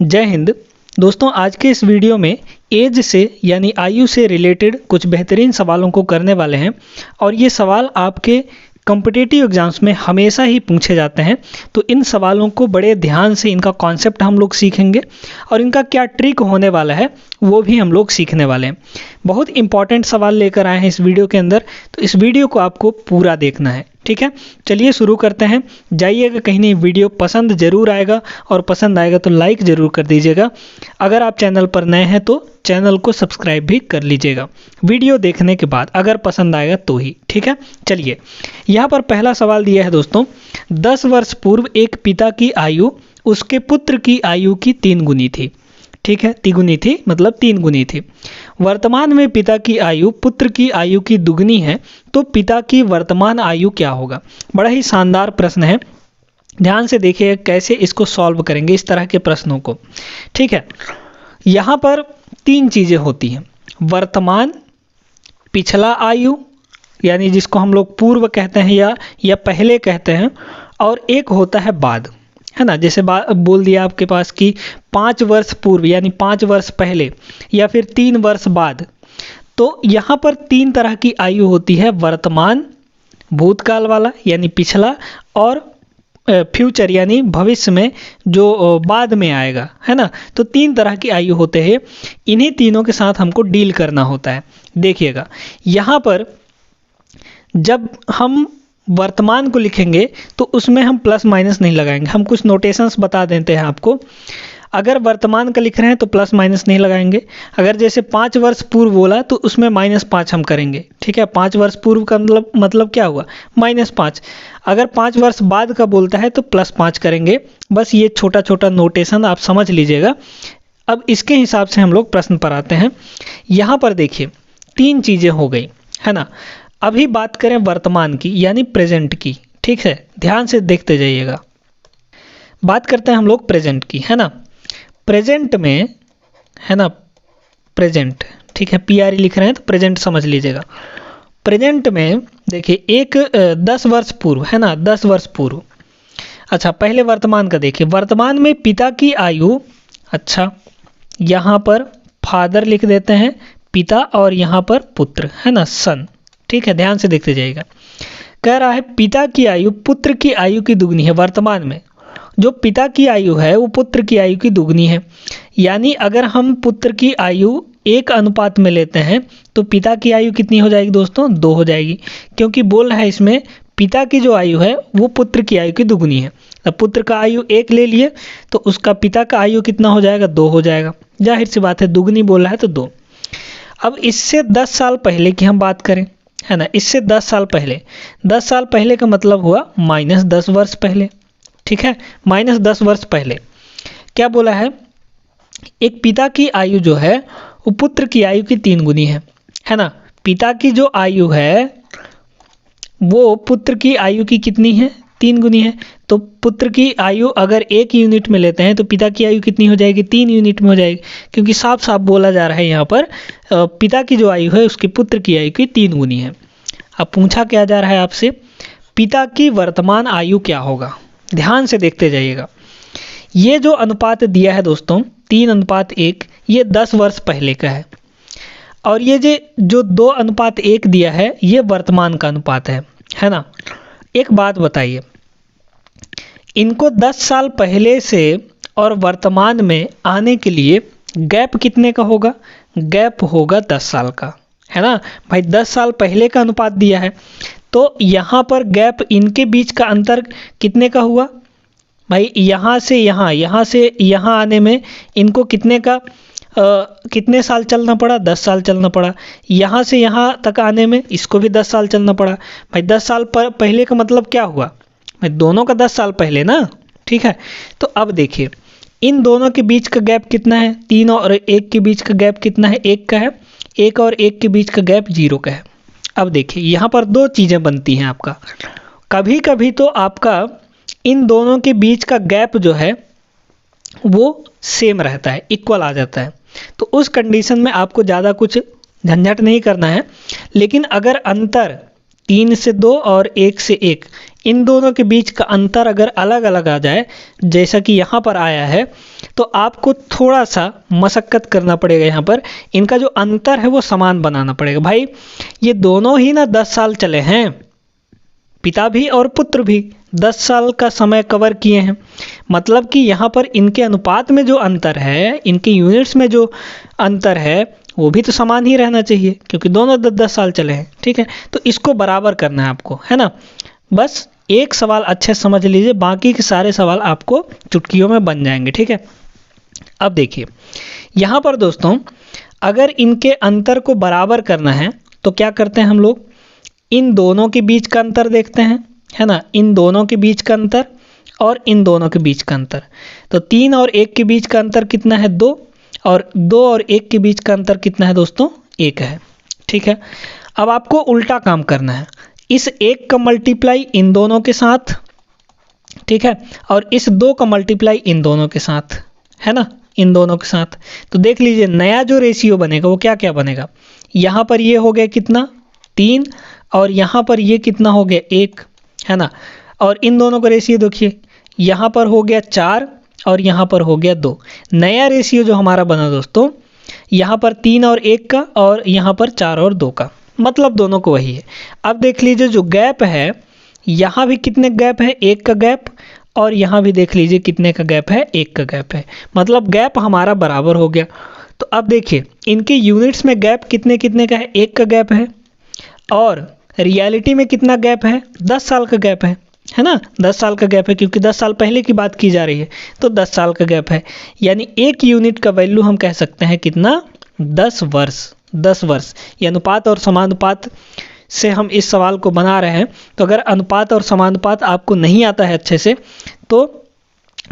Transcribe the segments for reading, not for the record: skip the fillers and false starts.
जय हिंद दोस्तों। आज के इस वीडियो में एज से यानी आयु से रिलेटेड कुछ बेहतरीन सवालों को करने वाले हैं और ये सवाल आपके कॉम्पिटिटिव एग्जाम्स में हमेशा ही पूछे जाते हैं। तो इन सवालों को बड़े ध्यान से इनका कॉन्सेप्ट हम लोग सीखेंगे और इनका क्या ट्रिक होने वाला है वो भी हम लोग सीखने वाले हैं। बहुत इंपॉर्टेंट सवाल लेकर आए हैं इस वीडियो के अंदर, तो इस वीडियो को आपको पूरा देखना है। ठीक है, चलिए शुरू करते हैं। जाइएगा कहीं नहीं, वीडियो पसंद ज़रूर आएगा और पसंद आएगा तो लाइक ज़रूर कर दीजिएगा। अगर आप चैनल पर नए हैं तो चैनल को सब्सक्राइब भी कर लीजिएगा वीडियो देखने के बाद, अगर पसंद आएगा तो ही। ठीक है, चलिए यहाँ पर पहला सवाल दिया है दोस्तों। 10 वर्ष पूर्व एक पिता की आयु उसके पुत्र की आयु की 3 गुनी थी। ठीक है, तिगुनी थी मतलब 3 गुनी थी। वर्तमान में पिता की आयु पुत्र की आयु की दुगनी है, तो पिता की वर्तमान आयु क्या होगा। बड़ा ही शानदार प्रश्न है, ध्यान से देखिए कैसे इसको सॉल्व करेंगे इस तरह के प्रश्नों को। ठीक है, यहाँ पर 3 चीज़ें होती हैं, वर्तमान, पिछला आयु यानी जिसको हम लोग पूर्व कहते हैं या पहले कहते हैं, और एक होता है बाद, है ना। जैसे बोल दिया आपके पास कि 5 वर्ष पूर्व यानी 5 वर्ष पहले या फिर 3 वर्ष बाद। तो यहाँ पर 3 तरह की आयु होती है, वर्तमान, भूतकाल वाला यानी पिछला, और फ्यूचर यानी भविष्य में जो बाद में आएगा, है ना। तो 3 तरह की आयु होते हैं, इन्हीं तीनों के साथ हमको डील करना होता है। देखिएगा यहाँ पर जब हम वर्तमान को लिखेंगे तो उसमें हम प्लस माइनस नहीं लगाएंगे, हम कुछ नोटेशंस बता देते हैं आपको। अगर वर्तमान का लिख रहे हैं तो प्लस माइनस नहीं लगाएंगे। अगर जैसे 5 वर्ष पूर्व बोला तो उसमें -5 हम करेंगे। ठीक है, 5 वर्ष पूर्व का मतलब क्या हुआ, -5। अगर 5 वर्ष बाद का बोलता है तो +5 करेंगे। बस ये छोटा छोटा नोटेशन आप समझ लीजिएगा। अब इसके हिसाब से हम लोग प्रश्न पर आते हैं। यहाँ पर देखिए 3 चीज़ें हो गई, है ना। अभी बात करें वर्तमान की यानी प्रेजेंट की। ठीक है, ध्यान से देखते जाइएगा। बात करते हैं हम लोग प्रेजेंट की, है ना। प्रेजेंट में, है ना, प्रेजेंट, ठीक है, PRE लिख रहे हैं तो प्रेजेंट समझ लीजिएगा। प्रेजेंट में देखिए एक 10 वर्ष पूर्व, है ना, 10 वर्ष पूर्व। अच्छा, पहले वर्तमान का देखिए। वर्तमान में पिता की आयु, अच्छा यहाँ पर फादर लिख देते हैं पिता और यहाँ पर पुत्र, है ना, सन। ठीक है, ध्यान से देखते जाइएगा। कह रहा है पिता की आयु पुत्र की आयु की दुगनी है। वर्तमान में जो पिता की आयु है वो पुत्र की आयु की दुगनी है। यानी अगर हम पुत्र की आयु 1 अनुपात में लेते हैं तो पिता की आयु कितनी हो जाएगी दोस्तों, 2 हो जाएगी। क्योंकि बोल रहा है इसमें पिता की जो आयु है वो पुत्र की आयु की दुगनी है। अब पुत्र का आयु 1 ले लिए तो उसका पिता का आयु कितना हो जाएगा, 2 हो जाएगा। जाहिर सी बात है, दुगनी बोल रहा है तो 2। अब इससे 10 साल पहले की हम बात करें, है ना, इससे 10 साल पहले, 10 साल पहले का मतलब हुआ -10 वर्ष पहले। ठीक है, -10 वर्ष पहले क्या बोला है, एक पिता की आयु जो है वो पुत्र की आयु की 3 गुनी है ना। पिता की जो आयु है वो पुत्र की आयु की कितनी है, 3 गुनी है। तो पुत्र की आयु अगर 1 यूनिट में लेते हैं तो पिता की आयु कितनी हो जाएगी, 3 यूनिट में हो जाएगी। क्योंकि साफ साफ बोला जा रहा है यहाँ पर पिता की जो आयु है उसकी पुत्र की आयु की 3 गुनी है। अब पूछा क्या जा रहा है आपसे, पिता की वर्तमान आयु क्या होगा। ध्यान से देखते जाइएगा। ये जो अनुपात दिया है दोस्तों 3:1, ये 10 वर्ष पहले का है। और ये जो 2:1 दिया है ये वर्तमान का अनुपात है ना। एक बात बताइए, इनको 10 साल पहले से और वर्तमान में आने के लिए गैप कितने का होगा, गैप होगा 10 साल का, है ना भाई। 10 साल पहले का अनुपात दिया है तो यहाँ पर गैप, इनके बीच का अंतर कितने का हुआ भाई, यहाँ से यहाँ, यहाँ से यहाँ आने में इनको कितने साल चलना पड़ा, 10 साल चलना पड़ा। यहाँ से यहाँ तक आने में इसको भी 10 साल चलना पड़ा भाई। 10 साल पहले का मतलब क्या हुआ भाई, दोनों का 10 साल पहले ना। ठीक है, तो अब देखिए इन दोनों के बीच का गैप कितना है, 3 और 1 के बीच का गैप कितना है, 1 का है। 1 और 1 के बीच का गैप 0 का है। अब देखिए यहाँ पर 2 चीज़ें बनती हैं आपका। कभी कभी तो आपका इन दोनों के बीच का गैप जो है वो सेम रहता है, इक्वल आ जाता है। तो उस कंडीशन में आपको ज़्यादा कुछ झंझट नहीं करना है। लेकिन अगर अंतर 3 से 2 और 1 से 1 इन दोनों के बीच का अंतर अगर अलग अलग आ जाए, जैसा कि यहाँ पर आया है, तो आपको थोड़ा सा मशक्कत करना पड़ेगा। यहाँ पर इनका जो अंतर है वो समान बनाना पड़ेगा। भाई ये दोनों ही ना 10 साल चले हैं, पिता भी और पुत्र भी 10 साल का समय कवर किए हैं। मतलब कि यहाँ पर इनके अनुपात में जो अंतर है, इनके यूनिट्स में जो अंतर है, वो भी तो समान ही रहना चाहिए, क्योंकि दोनों 10-10 साल चले हैं। ठीक है, तो इसको बराबर करना है आपको, है ना। बस एक सवाल अच्छे से समझ लीजिए, बाकी के सारे सवाल आपको चुटकियों में बन जाएंगे। ठीक है, अब देखिए यहाँ पर दोस्तों, अगर इनके अंतर को बराबर करना है तो क्या करते हैं हम लोग, इन दोनों के बीच का अंतर देखते हैं, है ना। इन दोनों के बीच का अंतर और इन दोनों के बीच का अंतर, तो 3 और 1 के बीच का अंतर कितना है, 2, और 2 और 1 के बीच का अंतर कितना है दोस्तों, 1 है। ठीक है, अब आपको उल्टा काम करना है, इस 1 का मल्टीप्लाई इन दोनों के साथ, ठीक है, और इस 2 का मल्टीप्लाई इन दोनों के साथ, है ना, इन दोनों के साथ। तो देख लीजिए नया जो रेशियो बनेगा वो क्या क्या बनेगा, यहाँ पर ये हो गया कितना, 3, और यहाँ पर ये कितना हो गया, 1, है ना। और इन दोनों का रेशियो देखिए, यहाँ पर हो गया 4 और यहाँ पर हो गया 2। नया रेशियो जो हमारा बना दोस्तों, यहाँ पर 3 और 1 का और यहाँ पर 4 और 2 का, मतलब दोनों को वही है। अब देख लीजिए जो गैप है, यहाँ भी कितने गैप है, 1 का गैप, और यहाँ भी देख लीजिए कितने का गैप है, 1 का गैप है, मतलब गैप हमारा बराबर हो गया। तो अब देखिए इनके यूनिट्स में गैप कितने कितने का है, 1 का गैप है, और रियलिटी में कितना गैप है, 10 साल का गैप है ना, 10 साल का गैप है, क्योंकि 10 साल पहले की बात की जा रही है, तो 10 साल का गैप है। यानी एक यूनिट का वैल्यू हम कह सकते हैं कितना, 10 वर्ष। 10 वर्ष ये अनुपात और समानुपात से हम इस सवाल को बना रहे हैं। तो अगर अनुपात और समानुपात आपको नहीं आता है अच्छे से, तो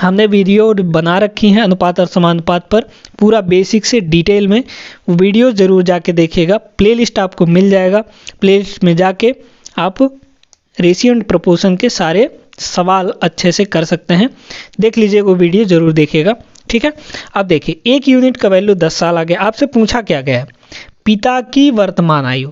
हमने वीडियो बना रखी हैं अनुपात और समानुपात पर, पूरा बेसिक से डिटेल में, वो वीडियो ज़रूर जाके देखिएगा, प्लेलिस्ट आपको मिल जाएगा। प्लेलिस्ट में जाके आप रेशियो एंड प्रोपोर्शन के सारे सवाल अच्छे से कर सकते हैं, देख लीजिए, वो वीडियो ज़रूर देखिएगा। ठीक है, अब देखिए एक यूनिट का वैल्यू 10 साल आ गया। आपसे पूछा क्या गया है, पिता की वर्तमान आयु।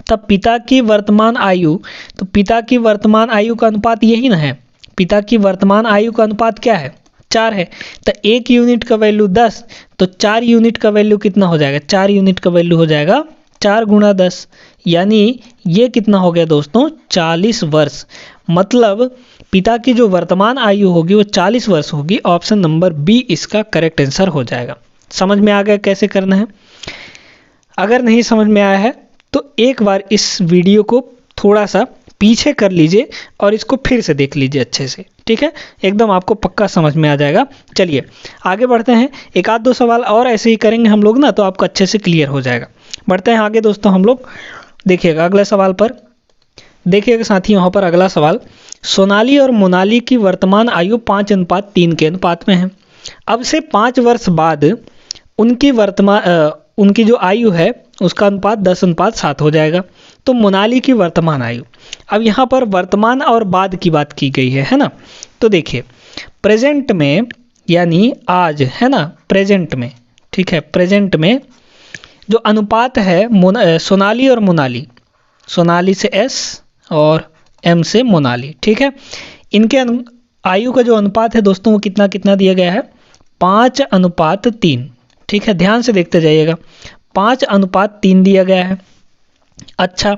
तब पिता की वर्तमान आयु, तो पिता की वर्तमान आयु का अनुपात यही ना है, पिता की वर्तमान आयु का अनुपात क्या है, 4 है। तो एक यूनिट का वैल्यू 10, तो 4 यूनिट का वैल्यू कितना हो जाएगा, 4 यूनिट का वैल्यू हो जाएगा 4 गुणा 10, यानी ये कितना हो गया दोस्तों, 40 वर्ष। मतलब पिता की जो वर्तमान आयु होगी वो 40 वर्ष होगी। ऑप्शन नंबर बी इसका करेक्ट आंसर हो जाएगा। समझ में आ गया कैसे करना है। अगर नहीं समझ में आया है तो एक बार इस वीडियो को थोड़ा सा पीछे कर लीजिए और इसको फिर से देख लीजिए अच्छे से, ठीक है, एकदम आपको पक्का समझ में आ जाएगा। चलिए आगे बढ़ते हैं, एक आध दो सवाल और ऐसे ही करेंगे हम लोग ना, तो आपको अच्छे से क्लियर हो जाएगा। बढ़ते हैं आगे दोस्तों हम लोग, देखिएगा अगले सवाल पर। देखिएगा साथी यहाँ पर अगला सवाल, सोनाली और मोनाली की वर्तमान आयु 5:3 के अनुपात में है। अब से 5 वर्ष बाद उनकी जो आयु है उसका अनुपात 10:7 हो जाएगा। तो मोनाली की वर्तमान आयु, अब यहाँ पर वर्तमान और बाद की बात की गई है ना। तो देखिए प्रेजेंट में, यानी आज, है ना, प्रेजेंट में, ठीक है, प्रेजेंट में जो अनुपात है सोनाली और मोनाली, सोनाली से एस और एम से मोनाली, ठीक है, इनके आयु का जो अनुपात है दोस्तों वो कितना कितना दिया गया है, 5:3, ठीक है, ध्यान से देखते जाइएगा, 5:3 दिया गया है। अच्छा,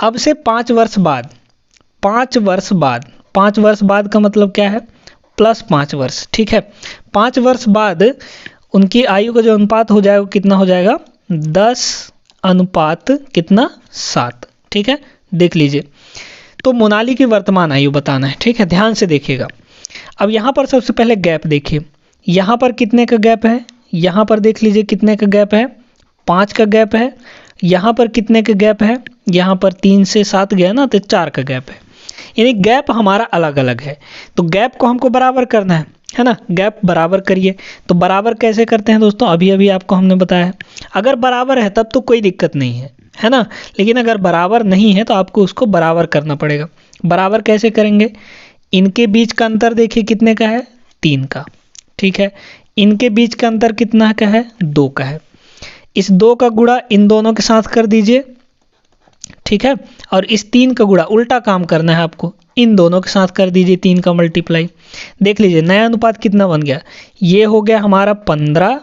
अब से 5 वर्ष बाद, 5 वर्ष बाद, 5 वर्ष बाद का मतलब क्या है, +5 वर्ष, ठीक है, 5 वर्ष बाद उनकी आयु का जो अनुपात हो जाएगा कितना हो जाएगा, 10:7, ठीक है, देख लीजिए। तो मोनाली की वर्तमान आयु बताना है, ठीक है, ध्यान से देखिएगा। अब यहाँ पर सबसे पहले गैप देखिए, यहाँ पर कितने का गैप है, यहाँ पर देख लीजिए कितने का गैप है, 5 का गैप है। यहाँ पर कितने का गैप है, यहाँ पर 3 से 7 गया ना, तो 4 का गैप है, यानी गैप हमारा अलग अलग है। तो गैप को हमको बराबर करना है ना, गैप बराबर करिए। तो बराबर कैसे करते हैं दोस्तों, अभी अभी आपको हमने बताया है। अगर बराबर है तब तो कोई दिक्कत नहीं है ना, लेकिन अगर बराबर नहीं है तो आपको उसको बराबर करना पड़ेगा। बराबर कैसे करेंगे, इनके बीच का अंतर देखिए कितने का है, 3 का, ठीक है, इनके बीच का अंतर कितना का है, 2 का है। इस 2 का गुणा इन दोनों के साथ कर दीजिए, ठीक है, और इस 3 का गुणा, उल्टा काम करना है आपको, इन दोनों के साथ कर दीजिए 3 का मल्टीप्लाई। देख लीजिए नया अनुपात कितना बन गया, ये हो गया हमारा 15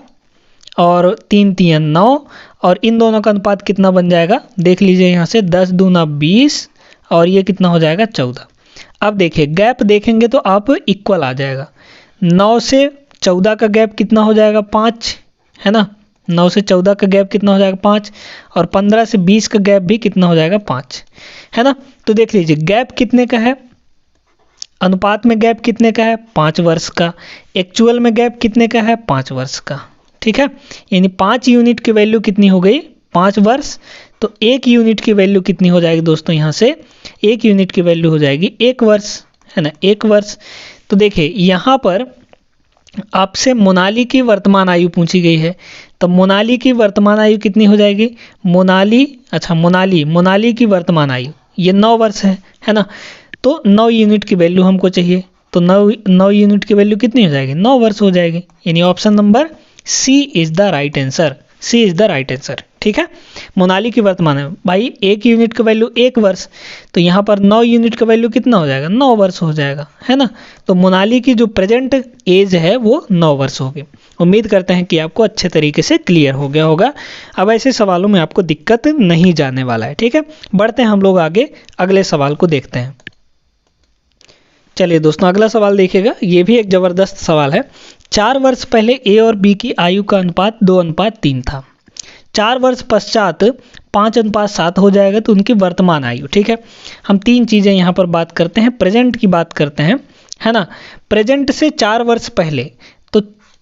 और 3 3 9 और इन दोनों का अनुपात कितना बन जाएगा, देख लीजिए यहाँ से 10 दूना 20 और ये कितना हो जाएगा 14। अब देखिए गैप देखेंगे तो आप इक्वल आ जाएगा। 9 से 14 का गैप कितना हो जाएगा 5, है ना। 9 से 14 का गैप कितना हो जाएगा 5 और 15 से 20 का गैप भी कितना हो जाएगा 5, है ना। तो देख लीजिए गैप कितने का है, अनुपात में गैप कितने का है 5 वर्ष का, एक्चुअल में गैप कितने का है 5 वर्ष का, ठीक है। यानी 5 यूनिट की वैल्यू कितनी हो गई 5 वर्ष। तो 1 यूनिट की वैल्यू कितनी हो जाएगी दोस्तों, यहाँ से 1 यूनिट की वैल्यू हो जाएगी 1 वर्ष, है ना, 1 वर्ष। तो देखिए यहाँ पर आपसे मोनाली की वर्तमान आयु पूछी गई है, तो मोनाली की वर्तमान आयु कितनी हो जाएगी, मोनाली की वर्तमान आयु ये 9 वर्ष है ना। तो 9 यूनिट की वैल्यू हमको चाहिए, तो 9 यूनिट की वैल्यू कितनी हो जाएगी 9 वर्ष हो जाएगी। यानी option number C is the right answer, C is the right answer, ठीक है। मोनाली की वर्तमान है भाई 1 यूनिट का वैल्यू 1 वर्ष, तो यहाँ पर 9 यूनिट का वैल्यू कितना हो जाएगा 9 वर्ष हो जाएगा, है ना। तो मोनाली की जो प्रेजेंट एज है वो 9 वर्ष होगी। उम्मीद करते हैं कि आपको अच्छे तरीके से क्लियर हो गया होगा। अब ऐसे सवालों में आपको दिक्कत नहीं जाने वाला है, ठीक है। बढ़ते हैं हम लोग आगे, अगले सवाल को देखते हैं। चलिए दोस्तों अगला सवाल देखिएगा, ये भी एक ज़बरदस्त सवाल है। 4 वर्ष पहले ए और बी की आयु का अनुपात 2:3 था, 4 वर्ष पश्चात 5:7 हो जाएगा तो उनकी वर्तमान आयु, ठीक है। हम 3 चीज़ें यहाँ पर बात करते हैं, प्रेजेंट की बात करते हैं, है ना। प्रेजेंट से 4 वर्ष पहले, तो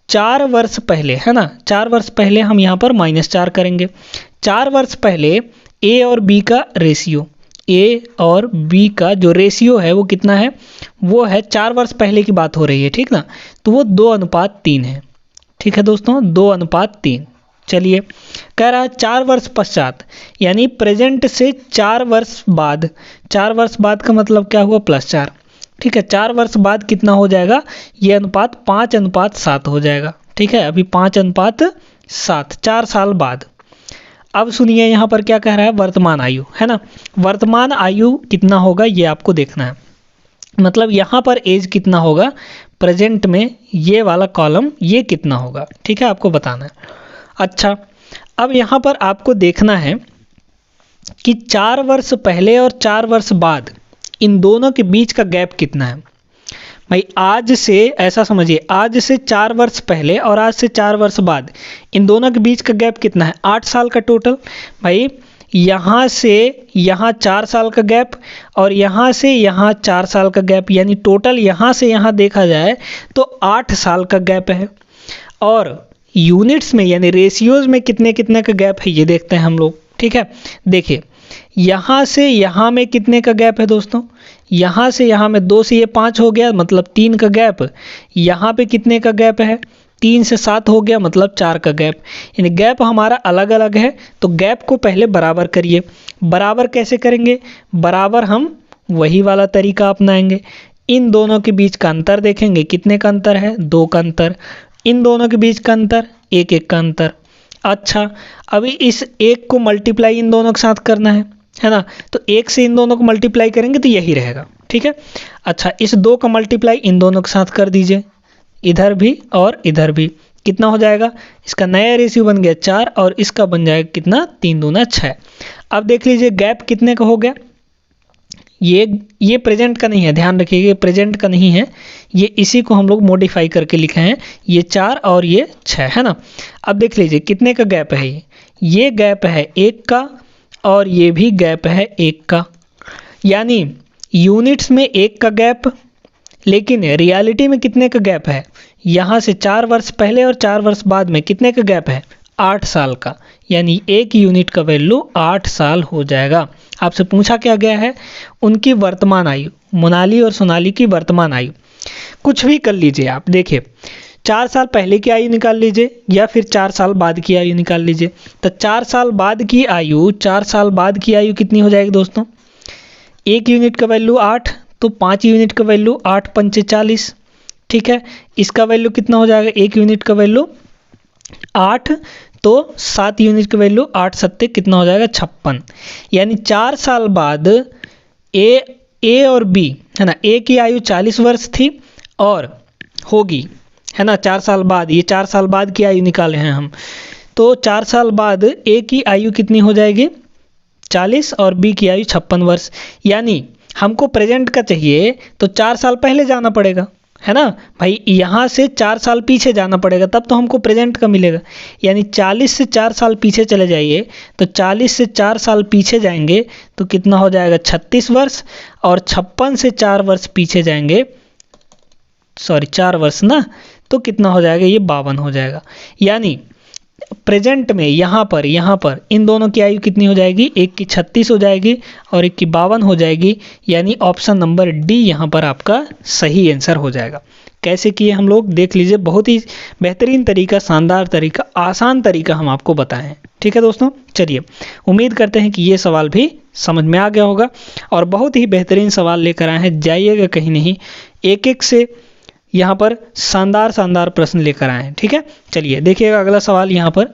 4 वर्ष पहले, है ना, 4 वर्ष पहले हम यहाँ पर -4 करेंगे। 4 वर्ष पहले ए और बी का रेशियो, ए और बी का जो रेशियो है वो कितना है, वो है 4 वर्ष पहले की बात हो रही है, ठीक ना, तो वो 2:3 है, ठीक है दोस्तों 2:3। चलिए कह रहा है 4 वर्ष पश्चात, यानी प्रेजेंट से 4 वर्ष बाद, 4 वर्ष बाद का मतलब क्या हुआ +4, ठीक है। 4 वर्ष बाद कितना हो जाएगा, ये अनुपात 5:7 हो जाएगा, ठीक है। अभी 5:7, 4 साल बाद। अब सुनिए यहाँ पर क्या कह रहा है, वर्तमान आयु, है ना। वर्तमान आयु कितना होगा ये आपको देखना है, मतलब यहाँ पर एज कितना होगा प्रेजेंट में, ये वाला कॉलम ये कितना होगा, ठीक है, आपको बताना है। अच्छा अब यहाँ पर आपको देखना है कि 4 वर्ष पहले और 4 वर्ष बाद इन दोनों के बीच का गैप कितना है। भाई आज से, ऐसा समझिए, आज से 4 वर्ष पहले और आज से 4 वर्ष बाद इन दोनों के बीच का गैप कितना है, 8 साल का टोटल। भाई यहाँ से यहाँ 4 साल का गैप और यहाँ से यहाँ 4 साल का गैप, यानी टोटल यहाँ से यहाँ देखा जाए तो 8 साल का गैप है। और यूनिट्स में यानी रेशियोज में कितने कितने का गैप है ये देखते हैं हम लोग, ठीक है। देखिए यहाँ से यहाँ में कितने का गैप है दोस्तों, यहाँ से यहाँ में 2 से ये 5 हो गया मतलब 3 का गैप। यहाँ पे कितने का गैप है, 3 से 7 हो गया मतलब 4 का गैप। यानी गैप हमारा अलग अलग है, तो गैप को पहले बराबर करिए। बराबर कैसे करेंगे, बराबर हम वही वाला तरीका अपनाएंगे। इन दोनों के बीच का अंतर देखेंगे, कितने का अंतर है, 2 का अंतर। इन दोनों के बीच का अंतर 1 का अंतर। अच्छा अभी इस 1 को मल्टीप्लाई इन दोनों के साथ करना है ना, तो 1 से इन दोनों को मल्टीप्लाई करेंगे तो यही रहेगा, ठीक है। अच्छा इस 2 का मल्टीप्लाई इन दोनों के साथ कर दीजिए, इधर भी और इधर भी, कितना हो जाएगा, इसका नया रेशियो बन गया 4 और इसका बन जाएगा कितना, 3 दूना 6। अब देख लीजिए गैप कितने का हो गया, ये प्रेजेंट का नहीं है, ध्यान रखिएगा ये प्रेजेंट का नहीं है, ये इसी को हम लोग मॉडिफाई करके लिखे हैं, ये 4 और ये 6 है ना। अब देख लीजिए कितने का गैप है, ये गैप है 1 का और ये भी गैप है 1 का, यानी यूनिट्स में 1 का गैप, लेकिन रियलिटी में कितने का गैप है, यहाँ से 4 वर्ष पहले और 4 वर्ष बाद में कितने का गैप है, 8 साल का। यानी 1 यूनिट का वैल्यू 8 साल हो जाएगा। आपसे पूछा क्या गया है, उनकी वर्तमान आयु, मोनाली और सोनाली की वर्तमान आयु। कुछ भी कर लीजिए आप, देखिए 4 साल पहले की आयु निकाल लीजिए या फिर 4 साल बाद की आयु निकाल लीजिए। तो 4 साल बाद की आयु, 4 साल बाद की आयु कितनी हो जाएगी दोस्तों, 1 यूनिट का वैल्यू 8, तो 5 यूनिट का वैल्यू 8 पंचे 40, ठीक है। इसका वैल्यू कितना हो जाएगा, 1 यूनिट का वैल्यू 8, तो 7 यूनिट का वैल्यू 8 सत्ते कितना हो जाएगा 56। यानी 4 साल बाद ए और बी है ना, ए की आयु 40 वर्ष थी और होगी है ना 4 साल बाद, ये 4 साल बाद की आयु निकाले हैं हम, तो 4 साल बाद ए की आयु कितनी हो जाएगी 40 और बी की आयु 56 वर्ष। यानी हमको प्रेजेंट का चाहिए तो 4 साल पहले जाना पड़ेगा है ना भाई, यहाँ से 4 साल पीछे जाना पड़ेगा तब तो हमको प्रेजेंट का मिलेगा। यानी 40 से 4 साल पीछे चले जाइए, तो 40 से 4 साल पीछे जाएंगे तो कितना हो जाएगा 36 वर्ष, और 56 से 4 वर्ष पीछे जाएंगे, सॉरी 4 वर्ष ना, तो कितना हो जाएगा ये 52 हो जाएगा। यानी प्रेजेंट में यहाँ पर इन दोनों की आयु कितनी हो जाएगी, एक की 36 हो जाएगी और एक की 52 हो जाएगी। यानी ऑप्शन नंबर डी यहाँ पर आपका सही आंसर हो जाएगा। कैसे किए हम लोग देख लीजिए, बहुत ही बेहतरीन तरीका, शानदार तरीका, आसान तरीका हम आपको बताएं हैं। ठीक है दोस्तों, चलिए उम्मीद करते हैं कि ये सवाल भी समझ में आ गया होगा और बहुत ही बेहतरीन सवाल लेकर आए हैं, जाइएगा कहीं नहीं, एक एक से यहाँ पर शानदार प्रश्न लेकर आए हैं। ठीक है, चलिए देखिएगा अगला सवाल। यहाँ पर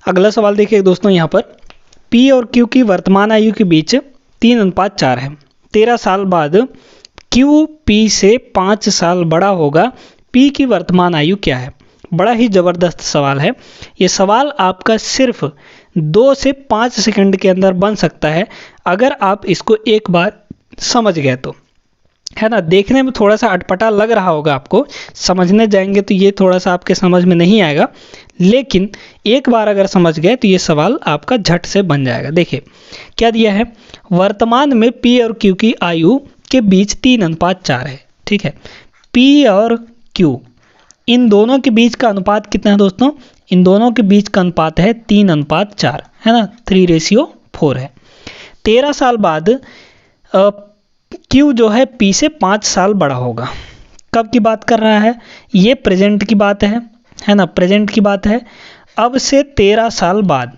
अगला सवाल देखिए दोस्तों, यहाँ पर P और Q की वर्तमान आयु के बीच 3:4 है। 13 साल बाद Q P से 5 साल बड़ा होगा, P की वर्तमान आयु क्या है? बड़ा ही ज़बरदस्त सवाल है। ये सवाल आपका सिर्फ 2 से 5 सेकंड के अंदर बन सकता है अगर आप इसको एक बार समझ गए तो, है ना। देखने में थोड़ा सा अटपटा लग रहा होगा आपको, समझने जाएंगे तो ये थोड़ा सा आपके समझ में नहीं आएगा, लेकिन एक बार अगर समझ गए तो ये सवाल आपका झट से बन जाएगा। देखिए क्या दिया है, वर्तमान में P और Q की आयु के बीच 3:4 है। ठीक है, P और Q इन दोनों के बीच का अनुपात कितना है दोस्तों? इन दोनों के बीच का अनुपात है 3:4, है ना, 3:4 है। 13 साल बाद Q जो है P से 5 साल बड़ा होगा। कब की बात कर रहा है? ये प्रेजेंट की बात है ना, प्रेजेंट की बात है। अब से 13 साल बाद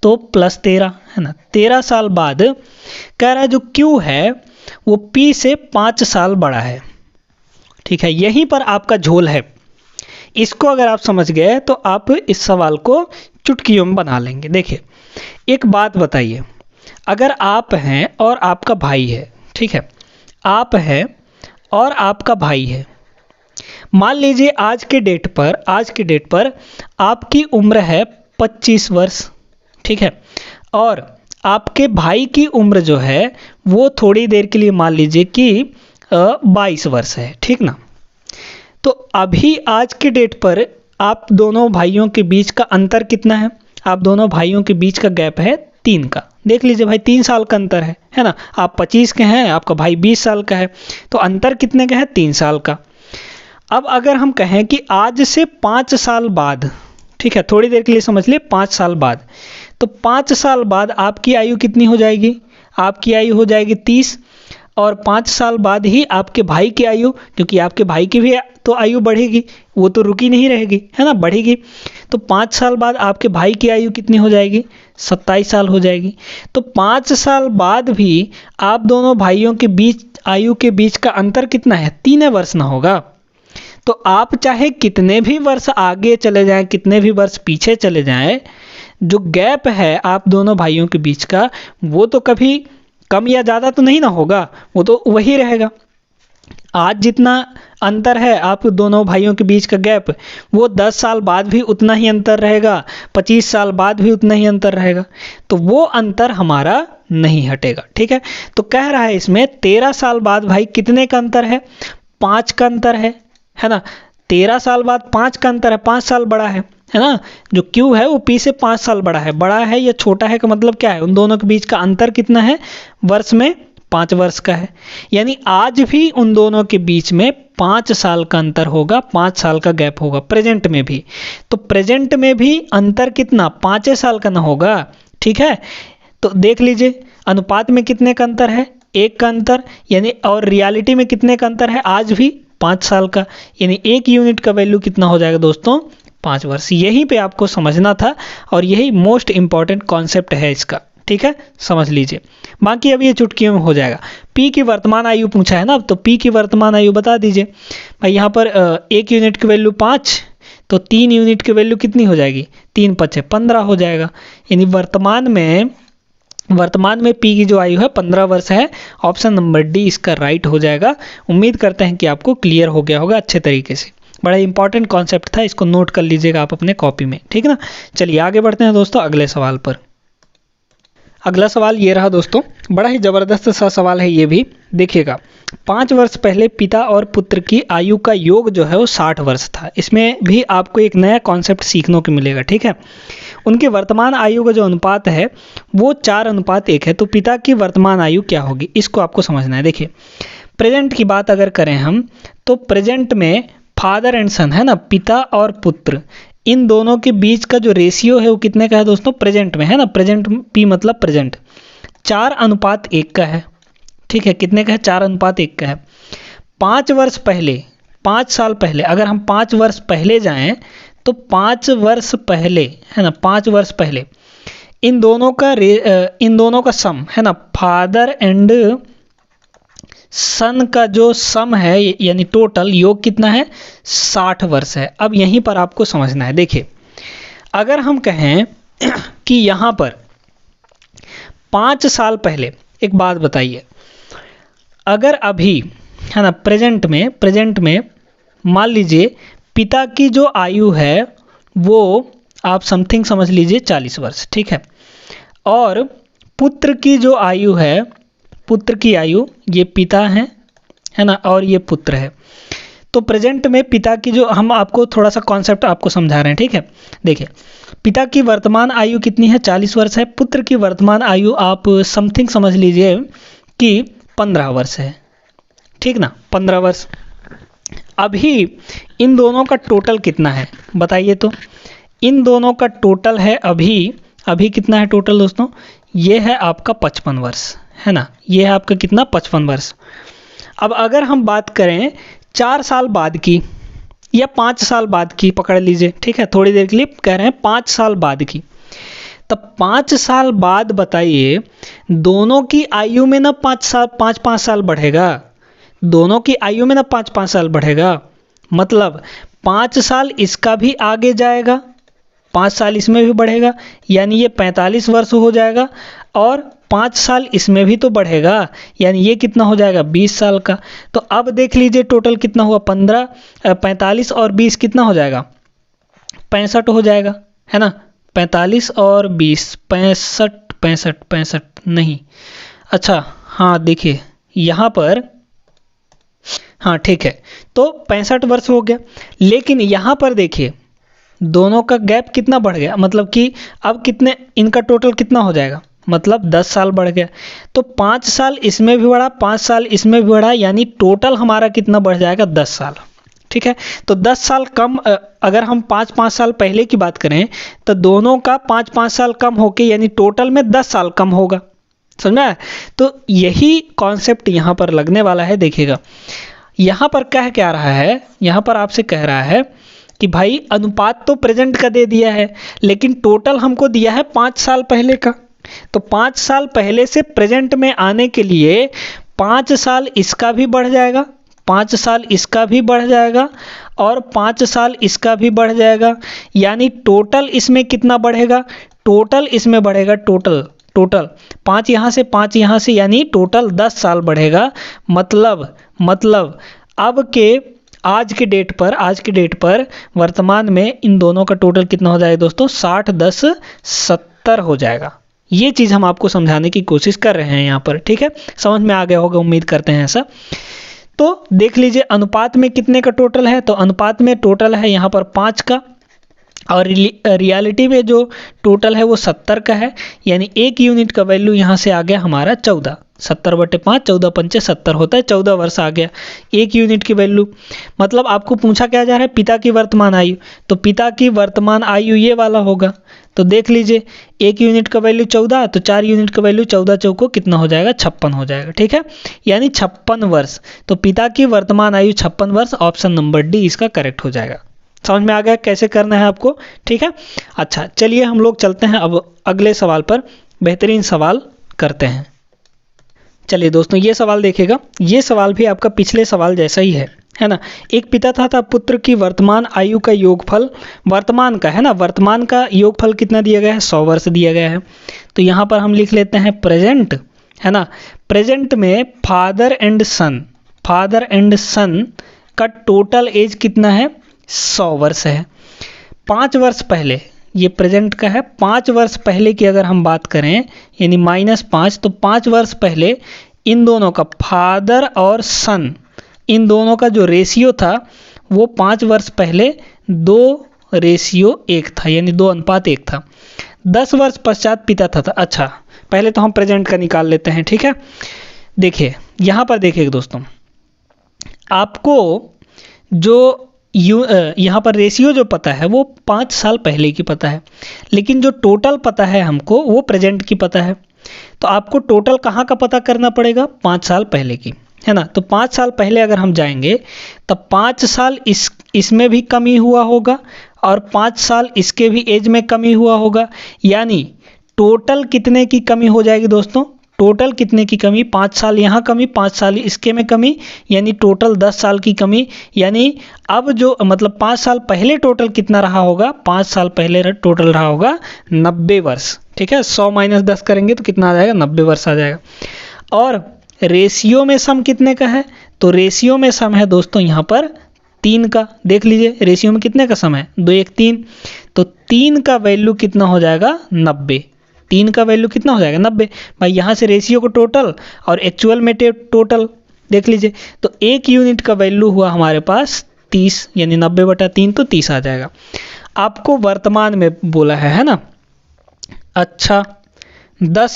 तो प्लस 13 है ना, 13 साल बाद कह रहा है जो Q है वो P से 5 साल बड़ा है। ठीक है, यहीं पर आपका झोल है। इसको अगर आप समझ गए तो आप इस सवाल को चुटकियों में बना लेंगे। देखिए एक बात बताइए, अगर आप हैं और आपका भाई है, ठीक है, आप हैं और आपका भाई है, मान लीजिए आज के डेट पर आपकी उम्र है 25 वर्ष, ठीक है, और आपके भाई की उम्र जो है वो थोड़ी देर के लिए मान लीजिए कि 22 वर्ष है, ठीक ना। तो अभी आज के डेट पर आप दोनों भाइयों के बीच का अंतर कितना है? आप दोनों भाइयों के बीच का गैप है 3 का। देख लीजिए भाई 3 साल का अंतर है ना। आप 25 के हैं, आपका भाई 20 साल का है, तो अंतर कितने का है? 3 साल का। अब अगर हम कहें कि आज से 5 साल बाद, ठीक है, थोड़ी देर के लिए समझ लिए, 5 साल बाद, तो 5 साल बाद आपकी आयु कितनी हो जाएगी? आपकी आयु हो जाएगी 30, और 5 साल बाद ही आपके भाई की आयु, क्योंकि आपके भाई की भी तो आयु बढ़ेगी, वो तो रुकी नहीं रहेगी, है ना, बढ़ेगी। तो 5 साल बाद आपके भाई की आयु कितनी हो जाएगी? 27 साल हो जाएगी। तो 5 साल बाद भी आप दोनों भाइयों के बीच आयु के बीच का अंतर कितना है? 3 वर्ष ना होगा। तो आप चाहे कितने भी वर्ष आगे चले जाएं, कितने भी वर्ष पीछे चले जाएं, जो गैप है आप दोनों भाइयों के बीच का, वो तो कभी कम या ज़्यादा तो नहीं ना होगा, वो तो वही रहेगा। आज जितना अंतर है आप दोनों भाइयों के बीच का गैप, वो 10 साल बाद भी उतना ही अंतर रहेगा, 25 साल बाद भी उतना ही अंतर रहेगा, तो वो अंतर हमारा नहीं हटेगा। ठीक है, तो कह रहा है इसमें 13 साल बाद भाई कितने का अंतर है? 5 का अंतर है ना। 13 साल बाद 5 का अंतर है, 5 साल बड़ा है ना। जो Q है वो P से 5 साल बड़ा है या छोटा है का मतलब क्या है? उन दोनों के बीच का अंतर कितना है? वर्ष में 5 वर्ष का है। यानी आज भी उन दोनों के बीच में 5 साल का अंतर होगा, 5 साल का गैप होगा प्रेजेंट में भी। तो प्रेजेंट में भी अंतर कितना? 5 साल का ना होगा। ठीक है, तो देख लीजिए अनुपात में कितने का अंतर है? 1 का अंतर, यानी और रियलिटी में कितने का अंतर है? आज भी 5 साल का, यानी 1 यूनिट का वैल्यू कितना हो जाएगा दोस्तों? 5 वर्ष। यहीं पे आपको समझना था और यही मोस्ट इंपॉर्टेंट कॉन्सेप्ट है इसका। ठीक है, समझ लीजिए, बाकी अब ये चुटकियों में हो जाएगा। P की वर्तमान आयु पूछा है ना, तो P की वर्तमान आयु बता दीजिए भाई। यहाँ पर 1 यूनिट की वैल्यू 5, तो 3 यूनिट की वैल्यू कितनी हो जाएगी? 3 × 5 = 15 हो जाएगा। यानी वर्तमान में वर्तमान में पी की जो आयु है 15 वर्ष है। ऑप्शन नंबर डी इसका राइट हो जाएगा। उम्मीद करते हैं कि आपको क्लियर हो गया होगा अच्छे तरीके से। बड़ा इंपॉर्टेंट कॉन्सेप्ट था, इसको नोट कर लीजिएगा आप अपने कॉपी में, ठीक है ना। चलिए आगे बढ़ते हैं दोस्तों अगले सवाल पर। अगला सवाल ये रहा दोस्तों, बड़ा ही ज़बरदस्त सा सवाल है ये भी। देखिएगा, 5 वर्ष पहले पिता और पुत्र की आयु का योग जो है वो 60 वर्ष था। इसमें भी आपको एक नया कॉन्सेप्ट सीखने को मिलेगा, ठीक है। उनकी वर्तमान आयु का जो अनुपात है वो 4:1 है। तो पिता की वर्तमान आयु क्या होगी, इसको आपको समझना है। देखिए, प्रेजेंट की बात अगर करें हम, तो प्रेजेंट में फादर एंड सन है ना, पिता और पुत्र, इन दोनों के बीच का जो रेशियो है वो कितने का है दोस्तों, प्रेजेंट में है ना, प्रेजेंट पी मतलब प्रेजेंट, 4:1 का है, ठीक है। कितने का है, 4:1 का है। 5 वर्ष पहले, 5 साल पहले, अगर हम 5 वर्ष पहले जाएं तो 5 वर्ष पहले है ना, 5 वर्ष पहले इन दोनों का सम है ना, फादर एंड सन का जो सम है यानी टोटल योग कितना है, 60 वर्ष है। अब यहीं पर आपको समझना है। देखिए, अगर हम कहें कि यहाँ पर 5 साल पहले, एक बात बताइए, अगर अभी है ना प्रेजेंट में मान लीजिए पिता की जो आयु है वो आप समथिंग समझ लीजिए 40 वर्ष, ठीक है। और पुत्र की जो आयु है, पुत्र की आयु, ये पिता है ना, और ये पुत्र है। तो प्रेजेंट में पिता की जो, हम आपको थोड़ा सा कॉन्सेप्ट आपको समझा रहे हैं, ठीक है। देखिए, पिता की वर्तमान आयु कितनी है, 40 वर्ष है। पुत्र की वर्तमान आयु आप समथिंग समझ लीजिए कि 15 वर्ष है, ठीक ना, 15 वर्ष। अभी इन दोनों का टोटल कितना है बताइए। तो इन दोनों का टोटल है अभी कितना है टोटल दोस्तों, ये है आपका 55 वर्ष, है ना, ये है आपका कितना, 55 वर्ष। अब अगर हम बात करें 4 साल बाद की या 5 साल बाद की, पकड़ लीजिए, ठीक है, थोड़ी देर के लिए कह रहे हैं 5 साल बाद की, तब 5 साल बाद बताइए, दोनों की आयु में ना 5 साल बढ़ेगा, दोनों की आयु में ना 5 साल बढ़ेगा। मतलब 5 साल इसका भी आगे जाएगा, 5 साल इसमें भी बढ़ेगा, यानी ये 45 वर्ष हो जाएगा, और 5 साल इसमें भी तो बढ़ेगा, यानी ये कितना हो जाएगा, 20 साल का। तो अब देख लीजिए टोटल कितना हुआ, 45 और 20 कितना हो जाएगा, 65 हो जाएगा, है ना। 45 और 20 65 नहीं, अच्छा हाँ, देखिए यहाँ पर, हाँ ठीक है, तो 65 वर्ष हो गया। लेकिन यहाँ पर देखिए दोनों का गैप कितना बढ़ गया, मतलब कि अब कितने, इनका टोटल कितना हो जाएगा, मतलब 10 साल बढ़ गया। तो 5 साल इसमें भी बढ़ा, 5 साल इसमें भी बढ़ा, यानी टोटल हमारा कितना बढ़ जाएगा, 10 साल, ठीक है। तो 10 साल कम, अगर हम 5 साल पहले की बात करें तो दोनों का 5 साल कम होके यानी टोटल में 10 साल कम होगा, समझा। तो यही कॉन्सेप्ट यहाँ पर लगने वाला है। देखिएगा, यहाँ पर कह क्या रहा है, यहाँ पर आपसे कह रहा है कि भाई अनुपात तो प्रेजेंट का दे दिया है, लेकिन टोटल हमको दिया है 5 साल पहले का। तो 5 साल पहले से प्रेजेंट में आने के लिए 5 साल इसका भी बढ़ जाएगा, 5 साल इसका भी बढ़ जाएगा, और 5 साल इसका भी बढ़ जाएगा, यानी टोटल इसमें कितना बढ़ेगा, टोटल इसमें बढ़ेगा, टोटल 5 यहाँ से 5 यहाँ से, यानी टोटल 10 साल बढ़ेगा। मतलब अब के आज के डेट पर वर्तमान में इन दोनों का टोटल कितना हो जाएगा दोस्तों, 60 10 70 हो जाएगा। ये चीज़ हम आपको समझाने की कोशिश कर रहे हैं यहाँ पर, ठीक है। समझ में आ गया होगा, उम्मीद करते हैं ऐसा। तो देख लीजिए अनुपात में कितने का टोटल है, तो अनुपात में टोटल है यहाँ पर 5 का, और रियलिटी में जो टोटल है वो 70 का है, यानी 1 यूनिट का वैल्यू यहाँ से आ गया हमारा 14, 70/5, 14 पंचे 70 होता है, 14 वर्ष आ गया 1 यूनिट की वैल्यू। मतलब आपको पूछा क्या जा रहा है, पिता की वर्तमान आयु, तो पिता की वर्तमान आयु ये वाला होगा। तो देख लीजिए 1 यूनिट का वैल्यू 14, तो 4 यूनिट का वैल्यू 14 चौको कितना हो जाएगा, 56 हो जाएगा, ठीक है, यानी 56 वर्ष। तो पिता की वर्तमान आयु 56 वर्ष, ऑप्शन नंबर डी इसका करेक्ट हो जाएगा। समझ में आ गया कैसे करना है आपको, ठीक है। अच्छा चलिए हम लोग चलते हैं अब अगले सवाल पर, बेहतरीन सवाल करते हैं। चलिए दोस्तों, ये सवाल देखिएगा, ये सवाल भी आपका पिछले सवाल जैसा ही है, है ना। एक पिता था पुत्र की वर्तमान आयु का योगफल, वर्तमान का है ना, वर्तमान का योगफल कितना दिया गया है, 100 वर्ष दिया गया है। तो यहाँ पर हम लिख लेते हैं प्रेजेंट, है ना। प्रेजेंट में फादर एंड सन का टोटल एज कितना है, 100 वर्ष है। 5 वर्ष पहले, ये प्रेजेंट का है, 5 वर्ष पहले की अगर हम बात करें यानी -5, तो 5 वर्ष पहले इन दोनों का, फादर और सन, इन दोनों का जो रेशियो था वो 5 वर्ष पहले 2:1 था, यानी 2:1 था। 10 वर्ष पश्चात पिता था। अच्छा, पहले तो हम प्रेजेंट का निकाल लेते हैं, ठीक है। देखिए यहाँ पर देखिए दोस्तों, आपको जो यहाँ पर रेशियो जो पता है वो 5 साल पहले की पता है, लेकिन जो टोटल पता है हमको वो प्रेजेंट की पता है। तो आपको टोटल कहाँ का पता करना पड़ेगा, 5 साल पहले की, है ना। तो 5 साल पहले अगर हम जाएंगे तब 5 साल इसमें भी कमी हुआ होगा और 5 साल इसके भी एज में कमी हुआ होगा, यानी टोटल कितने की कमी हो जाएगी दोस्तों, टोटल कितने की कमी, 5 साल यहाँ कमी, 5 साल इसके में कमी, यानी टोटल 10 साल की कमी। यानी अब जो मतलब 5 साल पहले टोटल कितना रहा होगा, 5 साल पहले टोटल रहा होगा 90 वर्ष, ठीक है। 100 - 10 करेंगे तो कितना आ जाएगा, 90 वर्ष आ जाएगा। और रेशियो में सम कितने का है, तो रेशियो में सम है दोस्तों यहाँ पर 3 का। देख लीजिए रेशियो में कितने का सम है, 2:1 तो 3 का वैल्यू कितना हो जाएगा, 90। 3 का वैल्यू कितना हो जाएगा, 90। भाई यहाँ से रेशियो को टोटल और एक्चुअल में टोटल देख लीजिए, तो 1 यूनिट का वैल्यू हुआ हमारे पास 30, यानी 90/3 तो 30 आ जाएगा। आपको वर्तमान में बोला है ना। अच्छा, 10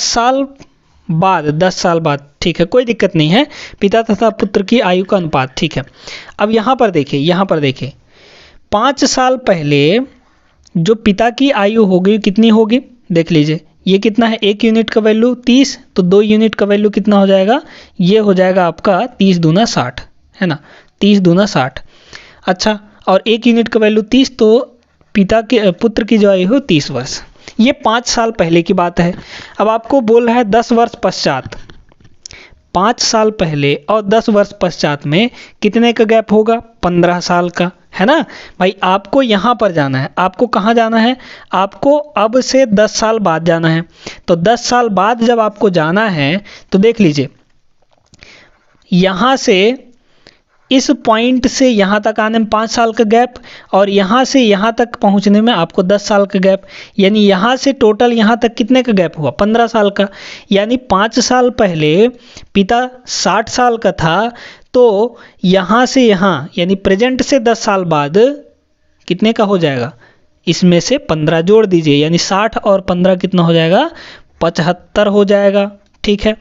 साल बाद, ठीक है, कोई दिक्कत नहीं है, पिता तथा पुत्र की आयु का अनुपात, ठीक है। अब यहाँ पर देखिए 5 साल पहले जो पिता की आयु होगी कितनी होगी, देख लीजिए ये कितना है, 1 यूनिट का वैल्यू 30, तो 2 यूनिट का वैल्यू कितना हो जाएगा, ये हो जाएगा आपका 30 दूना 60, है ना, 30 दूना 60। अच्छा, और 1 यूनिट का वैल्यू 30, तो पुत्र की जो आयु हो 30 वर्ष। ये 5 साल पहले की बात है। अब आपको बोल रहा है 10 वर्ष पश्चात, 5 साल पहले और 10 वर्ष पश्चात में कितने का गैप होगा, 15 साल का, है ना। भाई आपको यहाँ पर जाना है, आपको कहाँ जाना है, आपको अब से 10 साल बाद जाना है। तो 10 साल बाद जब आपको जाना है तो देख लीजिए, यहाँ से इस पॉइंट से यहाँ तक आने में 5 साल का गैप, और यहाँ से यहाँ तक पहुँचने में आपको 10 साल का गैप, यानी यहाँ से टोटल यहाँ तक कितने का गैप हुआ, 15 साल का। यानी 5 साल पहले पिता 60 साल का था, तो यहाँ से यहाँ यानी प्रेजेंट से 10 साल बाद कितने का हो जाएगा, इसमें से 15 जोड़ दीजिए, यानी 60 और 15 कितना हो जाएगा, 75 हो जाएगा, ठीक है।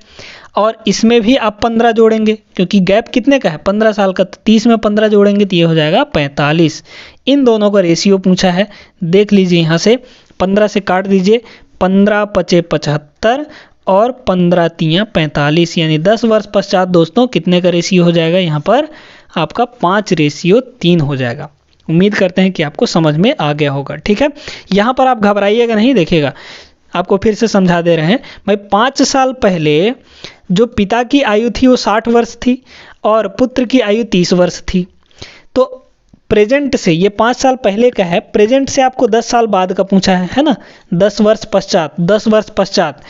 और इसमें भी आप 15 जोड़ेंगे क्योंकि गैप कितने का है, 15 साल का, तो 30 में 15 जोड़ेंगे तो ये हो जाएगा 45। इन दोनों का रेशियो पूछा है, देख लीजिए यहाँ से 15 से काट दीजिए, 15 × 5 = 75 और 15 × 3 = 45, यानी 10 वर्ष पश्चात दोस्तों कितने का रेशियो हो जाएगा, यहाँ पर आपका 5:3 हो जाएगा। उम्मीद करते हैं कि आपको समझ में आ गया होगा, ठीक है। यहाँ पर आप घबराइएगा नहीं, देखिएगा आपको फिर से समझा दे रहे हैं। भाई 5 साल पहले जो पिता की आयु थी वो 60 वर्ष थी और पुत्र की आयु 30 वर्ष थी। तो प्रेजेंट से, ये 5 साल पहले का है, प्रेजेंट से आपको 10 साल बाद का पूछा है ना, 10 वर्ष पश्चात।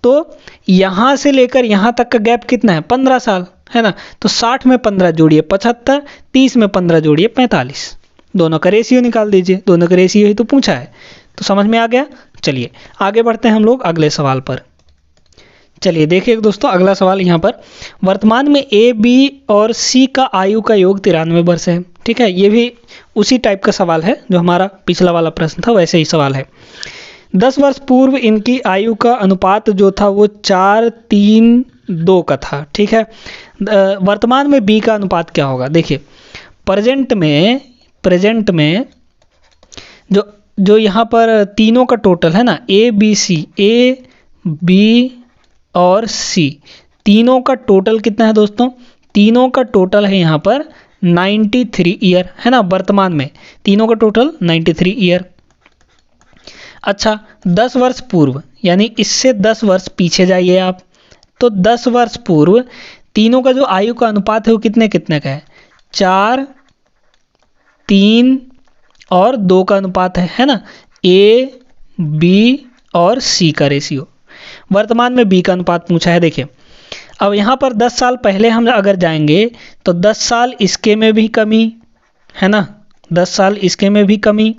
तो यहाँ से लेकर यहाँ तक का गैप कितना है, 15 साल, है ना। तो 60 में 15 जोड़िए 75, 30 में 15 जोड़िए 45, दोनों का रेशियो निकाल दीजिए, दोनों का रेशियो ही तो पूछा है। तो समझ में आ गया। चलिए आगे बढ़ते हैं हम लोग अगले सवाल पर। चलिए देखिए दोस्तों, अगला सवाल यहाँ पर, वर्तमान में ए, बी और सी का आयु का योग 93 वर्ष है, ठीक है। ये भी उसी टाइप का सवाल है जो हमारा पिछला वाला प्रश्न था, वैसे ही सवाल है। 10 वर्ष पूर्व इनकी आयु का अनुपात जो था वो 4:3:2 का था, ठीक है। वर्तमान में बी का अनुपात क्या होगा, देखिए प्रेजेंट में जो यहाँ पर तीनों का टोटल है ना, ए बी और सी, तीनों का टोटल कितना है दोस्तों, तीनों का टोटल है यहाँ पर 93 ईयर, है ना। वर्तमान में तीनों का टोटल 93 ईयर। अच्छा, 10 वर्ष पूर्व, यानी इससे 10 वर्ष पीछे जाइए आप, तो 10 वर्ष पूर्व तीनों का जो आयु का अनुपात है वो कितने का है, 4, 3 और 2 का अनुपात है ना, A, B और C का रेशियो। वर्तमान में B का अनुपात पूछा है। देखिए अब यहाँ पर 10 साल पहले हम अगर जाएंगे तो 10 साल इसके में भी कमी है ना, 10 साल इसके में भी कमी,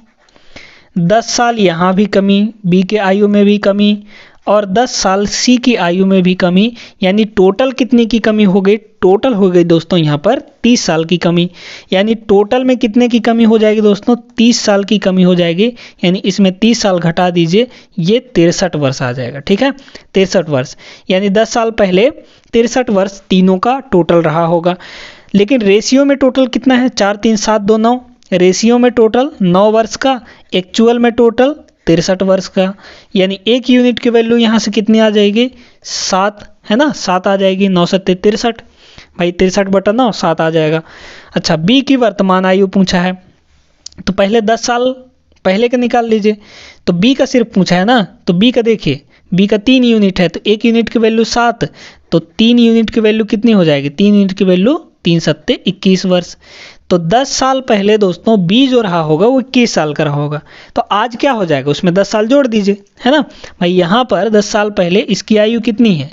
10 साल यहाँ भी कमी, B के आयु में भी कमी, और 10 साल C की आयु में भी कमी। यानी टोटल कितने की कमी हो गई? टोटल हो गई दोस्तों यहाँ पर 30 साल की कमी। यानी टोटल में कितने की कमी हो जाएगी दोस्तों? 30 साल की कमी हो जाएगी। यानी इसमें 30 साल घटा दीजिए, ये 63 वर्ष आ जाएगा। ठीक है, 63 वर्ष। यानी 10 साल पहले 63 वर्ष तीनों का टोटल रहा होगा। लेकिन रेशियो में टोटल कितना है? 4, 3, 7, 2, 9। रेशियो में टोटल 9 वर्ष का, एक्चुअल में टोटल 63 वर्ष का। यानी 1 यूनिट की वैल्यू यहाँ से कितनी आ जाएगी? 7 है ना, 7 आ जाएगी। 9 7 63 भाई, 63/9 7 आ जाएगा। अच्छा, बी की वर्तमान आयु पूछा है, तो पहले 10 साल पहले का निकाल लीजिए। तो बी का सिर्फ पूछा है ना, तो बी का देखिए, बी का 3 यूनिट है, तो 1 यूनिट की वैल्यू 7, तो 3 यूनिट की वैल्यू कितनी हो जाएगी? 3 यूनिट की वैल्यू 3 7 21 वर्ष। तो 10 साल पहले दोस्तों बी जो रहा होगा वो 21 साल का रहा होगा। तो आज क्या हो जाएगा? उसमें 10 साल जोड़ दीजिए, है ना भाई। यहाँ पर 10 साल पहले इसकी आयु कितनी है?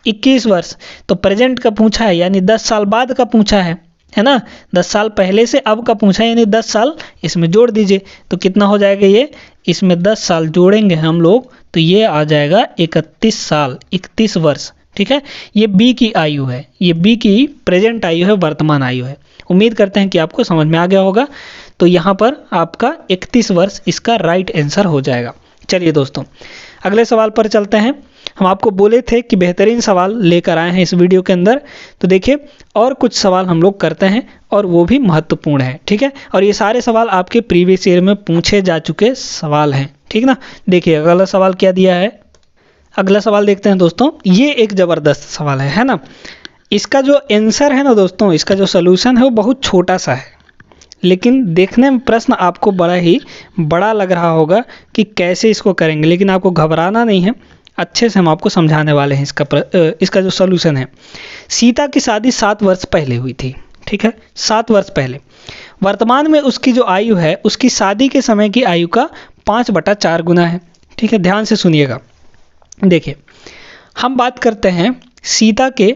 21 वर्ष। तो प्रेजेंट का पूछा है, यानी 10 साल बाद का पूछा है ना। 10 साल पहले से अब का पूछा है, यानी 10 साल इसमें जोड़ दीजिए। तो कितना हो जाएगा ये? इसमें 10 साल जोड़ेंगे हम लोग तो ये आ जाएगा 31 साल, 31 वर्ष। ठीक है, ये बी की आयु है, ये बी की प्रेजेंट आयु है, वर्तमान आयु है। उम्मीद करते हैं कि आपको समझ में आ गया होगा। तो यहाँ पर आपका 31 वर्ष इसका राइट आंसर हो जाएगा। चलिए दोस्तों, अगले सवाल पर चलते हैं। हम आपको बोले थे कि बेहतरीन सवाल लेकर आए हैं इस वीडियो के अंदर। तो देखिए, और कुछ सवाल हम लोग करते हैं और वो भी महत्वपूर्ण है। ठीक है, और ये सारे सवाल आपके प्रीवियस ईयर में पूछे जा चुके सवाल हैं। ठीक ना। देखिए अगला सवाल क्या दिया है, अगला सवाल देखते हैं दोस्तों। ये एक ज़बरदस्त सवाल है ना। इसका जो आंसर है ना दोस्तों, इसका जो सलूशन है वो बहुत छोटा सा है, लेकिन देखने में प्रश्न आपको बड़ा ही बड़ा लग रहा होगा कि कैसे इसको करेंगे। लेकिन आपको घबराना नहीं है, अच्छे से हम आपको समझाने वाले हैं। इसका जो सलूशन है, सीता की शादी 7 वर्ष पहले हुई थी। ठीक है, 7 वर्ष पहले। वर्तमान में उसकी जो आयु है, उसकी शादी के समय की आयु का 5/4 गुना है। ठीक है, ध्यान से सुनिएगा। देखिए, हम बात करते हैं सीता के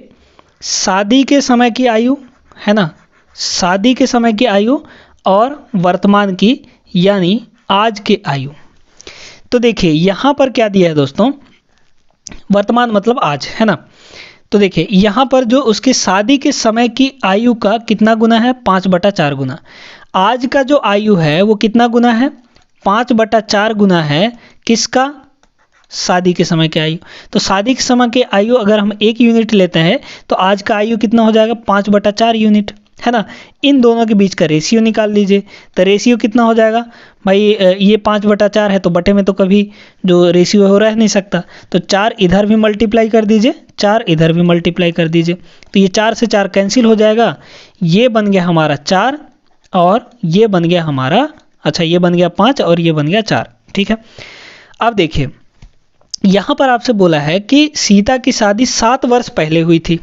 शादी के समय की आयु, है ना, शादी के समय की आयु और वर्तमान की यानी आज की आयु। तो देखिए यहाँ पर क्या दिया है दोस्तों, वर्तमान मतलब आज, है ना। तो देखिए यहाँ पर जो उसकी शादी के समय की आयु का कितना गुना है? 5/4 गुना। आज का जो आयु है वो कितना गुना है? 5/4 गुना है किसका? शादी के समय की आयु। तो शादी के समय की आयु अगर हम 1 यूनिट लेते हैं तो आज का आयु कितना हो जाएगा? 5/4 यूनिट, है ना। इन दोनों के बीच का रेशियो निकाल लीजिए। तो रेशियो कितना हो जाएगा भाई? ये 5/4 है तो बटे में तो कभी जो रेशियो हो रह नहीं सकता। तो 4 इधर भी मल्टीप्लाई कर दीजिए, 4 इधर भी मल्टीप्लाई कर दीजिए। तो ये 4 से 4 कैंसिल हो जाएगा। ये बन गया हमारा 4 और ये बन गया हमारा, अच्छा ये बन गया 5 और ये बन गया 4। ठीक है, अब देखिए यहाँ पर आपसे बोला है कि सीता की शादी 7 वर्ष पहले हुई थी।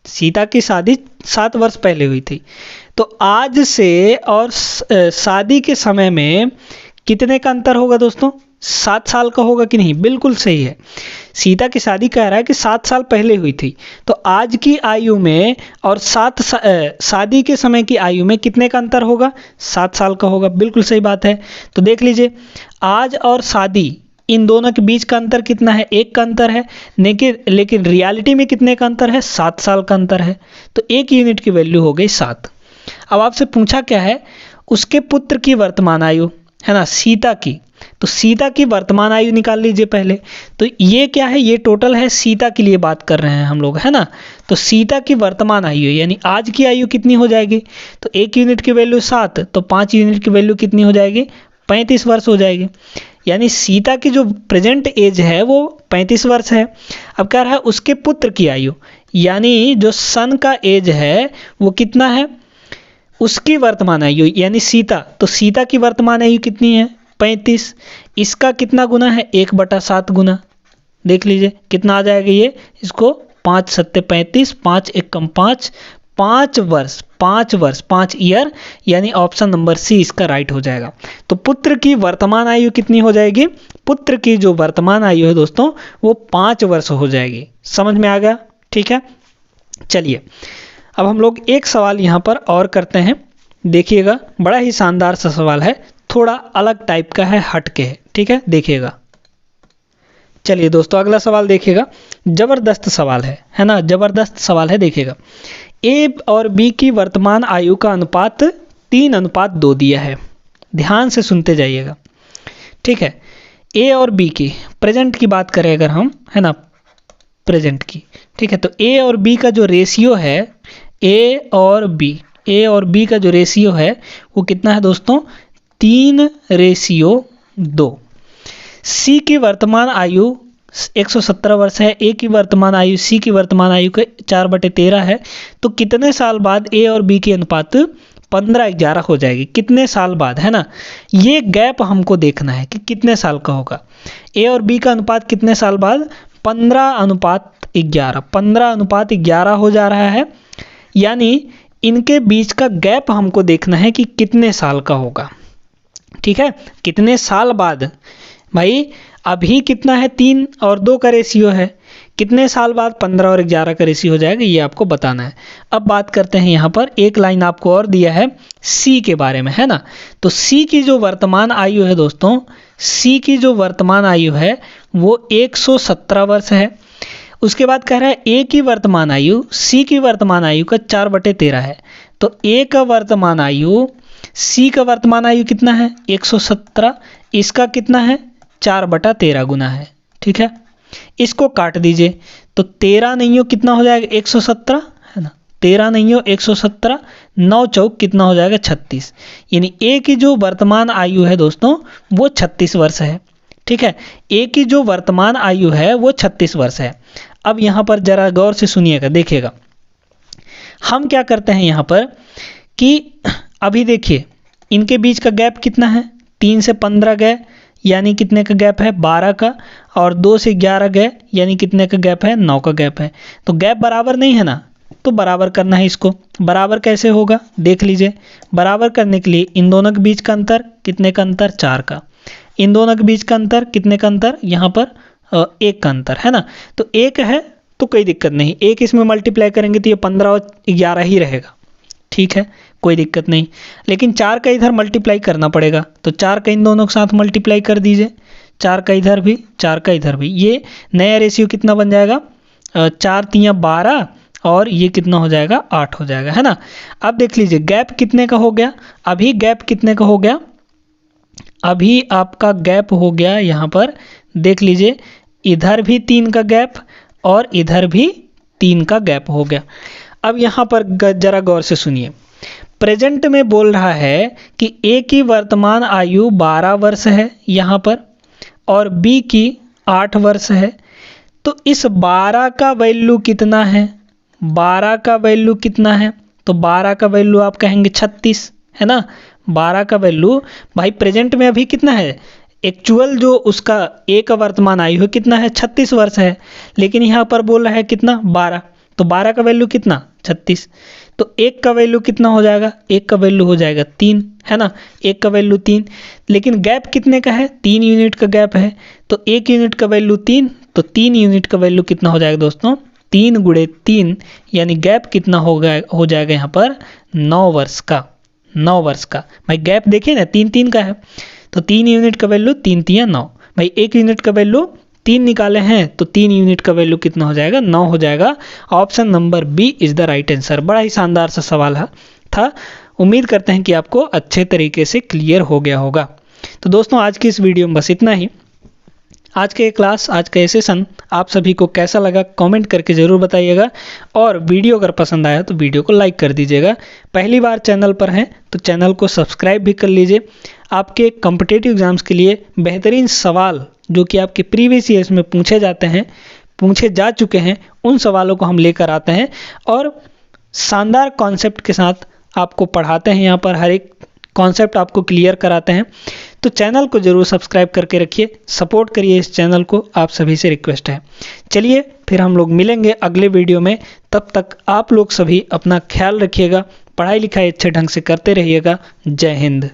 सीता की शादी 7 वर्ष पहले हुई थी। तो आज से और शादी के समय में कितने का अंतर होगा दोस्तों? 7 साल का होगा कि नहीं? बिल्कुल सही है। सीता की शादी कह रहा है कि 7 साल पहले हुई थी। तो आज की आयु में और शादी के समय की आयु में कितने का अंतर होगा? 7 साल का होगा। बिल्कुल सही बात है। तो देख लीजिए, आज और शादी इन दोनों के बीच का अंतर कितना है? 1 का अंतर है। लेकिन रियलिटी में कितने का अंतर है? 7 साल का अंतर है। तो 1 यूनिट की वैल्यू हो गई 7। अब आपसे पूछा क्या है? उसके पुत्र की वर्तमान आयु, है ना, सीता की। तो सीता की वर्तमान आयु निकाल लीजिए पहले। तो ये क्या है? ये टोटल है, सीता के लिए बात कर रहे हैं हम लोग, है ना। तो सीता की वर्तमान आयु यानी आज की आयु कितनी हो जाएगी? तो 1 यूनिट की वैल्यू 7, तो 5 यूनिट की वैल्यू कितनी हो जाएगी? 35 वर्ष हो जाएगी। यानी सीता की जो प्रेजेंट एज है वो 35 वर्ष है। अब कह रहा है उसके पुत्र की आयु, यानी जो सन का एज है वो कितना है? उसकी वर्तमान आयु यानी सीता। तो सीता की वर्तमान आयु कितनी है? 35। इसका कितना गुना है? 1/7 गुना। देख लीजिए कितना आ जाएगा ये। इसको 5 7 35, 5 1 5, 5 वर्ष, 5 ईयर, यानी ऑप्शन नंबर सी इसका राइट हो जाएगा। तो पुत्र की वर्तमान आयु कितनी हो जाएगी? पुत्र की जो वर्तमान आयु है दोस्तों वो 5 वर्ष हो जाएगी। समझ में आ गया? ठीक है, चलिए अब हम लोग एक सवाल यहाँ पर और करते हैं। देखिएगा, बड़ा ही शानदार सा सवाल है, थोड़ा अलग टाइप का है, हटके है। ठीक है, देखिएगा। चलिए दोस्तों अगला सवाल देखिएगा, जबरदस्त सवाल है ना, जबरदस्त सवाल है। देखिएगा, ए और बी की वर्तमान आयु का अनुपात 3:2 दिया है। ध्यान से सुनते जाइएगा। ठीक है, ए और बी की प्रेजेंट की बात करें अगर हम, है ना, प्रेजेंट की। ठीक है, तो ए और बी का जो रेशियो है, ए और बी का जो रेशियो है वो कितना है दोस्तों? 3:2। सी की वर्तमान आयु 117 वर्ष है, ए की वर्तमान आयु सी की वर्तमान आयु के 4/13 है। तो कितने साल बाद ए और बी की अनुपात 15:11 हो जाएगी? कितने साल बाद, है ना, ये गैप हमको देखना है कि कितने साल का होगा। ए और बी का अनुपात कितने साल बाद? 15:11, 15:11 हो जा रहा है, यानी इनके बीच का गैप हमको देखना है कि कितने साल का होगा। ठीक है, कितने साल बाद भाई, अभी कितना है? 3 और 2 का रेशियो है, कितने साल बाद 15 और 11 का रेशियो हो जाएगा, ये आपको बताना है। अब बात करते हैं यहाँ पर, एक लाइन आपको और दिया है सी के बारे में, है ना। तो सी की जो वर्तमान आयु है दोस्तों, सी की जो वर्तमान आयु है वो 117 वर्ष है। उसके बाद कह रहा है ए की वर्तमान आयु सी की वर्तमान आयु का 4/13 है। तो ए का वर्तमान आयु, सी का वर्तमान आयु कितना है? 117, इसका कितना है? 4/13 गुना है। ठीक है, इसको काट दीजिए, तो 13 नहीं हो कितना हो जाएगा? 117, है ना, 13 नहीं हो 117, 9 चौक कितना हो जाएगा? 36। यानी ए की जो वर्तमान आयु है दोस्तों वो 36 वर्ष है। ठीक है, ए की जो वर्तमान आयु है वो 36 वर्ष है। अब यहाँ पर जरा गौर से सुनिएगा, देखिएगा हम क्या करते हैं यहाँ पर कि अभी देखिए इनके बीच का गैप कितना है? 3 से 15 गए, यानी कितने का गैप है? 12 का, और 2 से 11 गए, यानी कितने का गैप है? 9 का गैप है। तो गैप बराबर नहीं है ना, तो बराबर करना है इसको। बराबर कैसे होगा? देख लीजिए, बराबर करने के लिए इन दोनों के बीच का अंतर कितने का अंतर? 4 का। इन दोनों के बीच का अंतर कितने का अंतर? यहाँ पर 1 का अंतर, है ना। तो 1 है तो कोई दिक्कत नहीं, 1 इसमें मल्टीप्लाई करेंगे तो ये 15 और 11 ही रहेगा। ठीक है, कोई दिक्कत नहीं, लेकिन 4 का इधर मल्टीप्लाई करना पड़ेगा, तो 4 का इन दोनों के साथ मल्टीप्लाई कर दीजिए, 4 का इधर भी, 4 का इधर भी। ये नया रेशियो कितना बन जाएगा? 4 3 12, और ये कितना हो जाएगा? 8 हो जाएगा, है ना। अब देख लीजिए गैप कितने का हो गया? अभी गैप कितने का हो गया? अभी आपका गैप हो गया यहाँ पर, देख लीजिए, इधर भी 3 का गैप और इधर भी 3 का गैप हो गया। अब यहाँ पर जरा गौर से सुनिए, प्रेजेंट में बोल रहा है कि ए की वर्तमान आयु 12 वर्ष है यहाँ पर, और बी की 8 वर्ष है। तो इस 12 का वैल्यू कितना है? 12 का वैल्यू कितना है? तो 12 का वैल्यू आप कहेंगे 36, है ना। 12 का वैल्यू भाई प्रेजेंट में अभी कितना है? एक्चुअल जो उसका ए का वर्तमान आयु है कितना है? 36 वर्ष है, लेकिन यहाँ पर बोल रहा है कितना? 12। तो 12 का वैल्यू कितना? 36। तो 1 का वैल्यू कितना हो जाएगा? 1 का वैल्यू हो जाएगा 3, है ना। 1 का वैल्यू 3, लेकिन गैप कितने का है? 3 यूनिट का गैप है। तो 1 यूनिट का वैल्यू 3, तो 3 यूनिट का वैल्यू कितना हो जाएगा दोस्तों? 3 × 3, यानी गैप कितना हो जाएगा यहाँ पर? 9 वर्ष का। 9 वर्ष का भाई गैप देखिए ना, 3 3 का है, तो 3 यूनिट का वैल्यू 3 3 9। भाई 1 यूनिट का वैल्यू 3 निकाले हैं, तो 3 यूनिट का वैल्यू कितना हो जाएगा? 9 हो जाएगा। Option number B is the right answer. बड़ा ही शानदार सा सवाल था, उम्मीद करते हैं कि आपको अच्छे तरीके से क्लियर हो गया होगा। तो दोस्तों आज की इस वीडियो में बस इतना ही। आज के क्लास, आज का सेशन आप सभी को कैसा लगा कमेंट करके ज़रूर बताइएगा, और वीडियो अगर पसंद आया तो वीडियो को लाइक कर दीजिएगा। पहली बार चैनल पर हैं तो चैनल को सब्सक्राइब भी कर लीजिए। आपके कॉम्पिटिटिव एग्जाम्स के लिए बेहतरीन सवाल जो कि आपके प्रीवियस ईयर्स में पूछे जा चुके हैं, उन सवालों को हम लेकर आते हैं और शानदार कॉन्सेप्ट के साथ आपको पढ़ाते हैं। यहाँ पर हर एक कॉन्सेप्ट आपको क्लियर कराते हैं। तो चैनल को ज़रूर सब्सक्राइब करके रखिए, सपोर्ट करिए इस चैनल को, आप सभी से रिक्वेस्ट है। चलिए फिर हम लोग मिलेंगे अगले वीडियो में, तब तक आप लोग सभी अपना ख्याल रखिएगा, पढ़ाई लिखाई अच्छे ढंग से करते रहिएगा। जय हिंद।